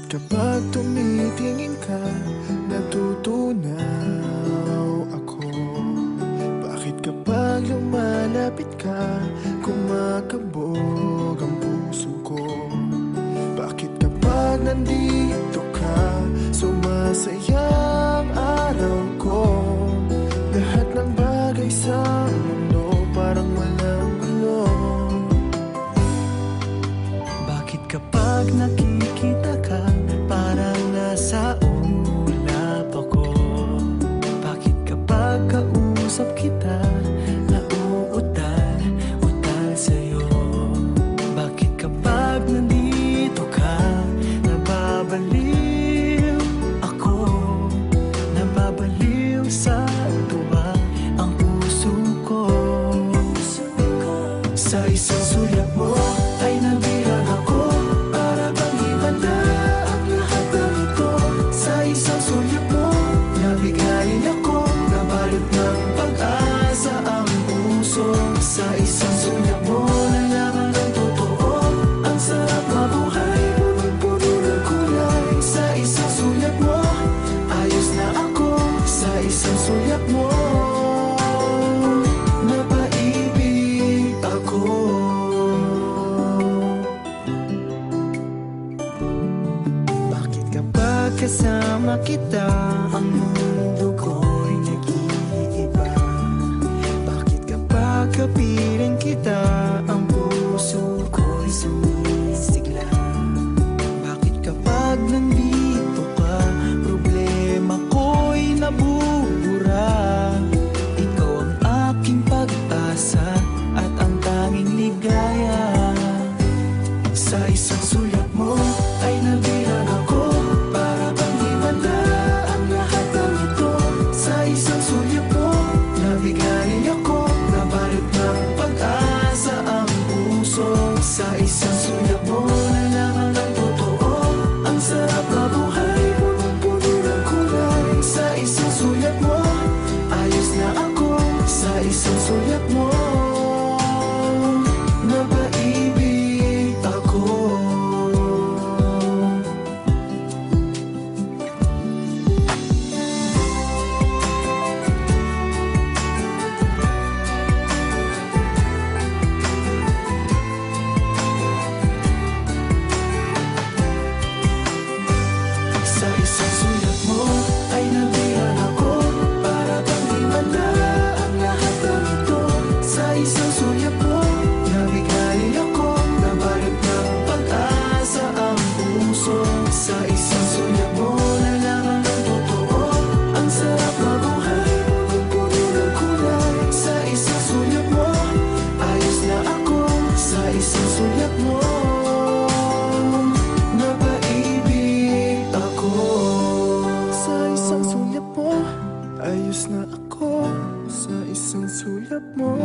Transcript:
Kapag tumitingin ka, natutunaw ako. Bakit kapag lumalapit ka, kumakabog ang puso ko? Bakit kapag nandito ka, sumasaya ang araw ko? Lahat ng bagay sa mundo parang walang gulo. Bakit kapag nakikita ka, parang nasa ulap ako? Bakit kapag kausap kita, nauutal-utal sa'yo? Bakit kapag nandito ka, nababaliw ako? Nababaliw sa tuwa ang puso ko. Sa isang sulyap mo ay nabilang ako, para bang himanda ang lahat ng ito. Sa isang sulyap mo, nabigayin ako, nabalot ng pag-asa ang puso. Sa isang sulyap mo, nalaman ng totoo, ang sarap mabuhay, punong-puno ng kulay. Sa isang sulyap mo, ayos na ako. Sa isang sulyap mo, napaibig ako. Bakit kapag kasama kita, ang mundo ko'y nag-iiba? Bakit kapag kapiling kita, ang puso ko'y sumisigla? Bakit kapag nandito ka, problema ko'y nabubura? Ikaw ang aking pag-asa at ang tanging ligaya. Sa isang sulyap mo ay nabilang ako, para bang himanda ang lahat ng ito. Sa isang sulyap mo, nabigayin ako, nabalot ng pag-asa ang puso. Sa isang sulyap mo, nalaman ng totoo, ang sarap mabuhay, punong-puno ng kulay. Sa isang sulyap mo, ayos na ako. Sa isang sulyap mo, napaibig ako. Sa isang sulyap mo ay nabilang ako, para bang himanda ang lahat ng ito. Sa isang sulyap mo, nabigayin ako, nabalot ng pag-asa ang puso. Sa isang sulyap mo, nalaman ng totoo, ang sarap mabuhay, punong-puno ng kulay. Sa isang sulyap mo, ayos na ako. Sa isang sulyap mo, napaibig ako. Sa isang sulyap mo, ayos na ako. Sa isang sulyap mo,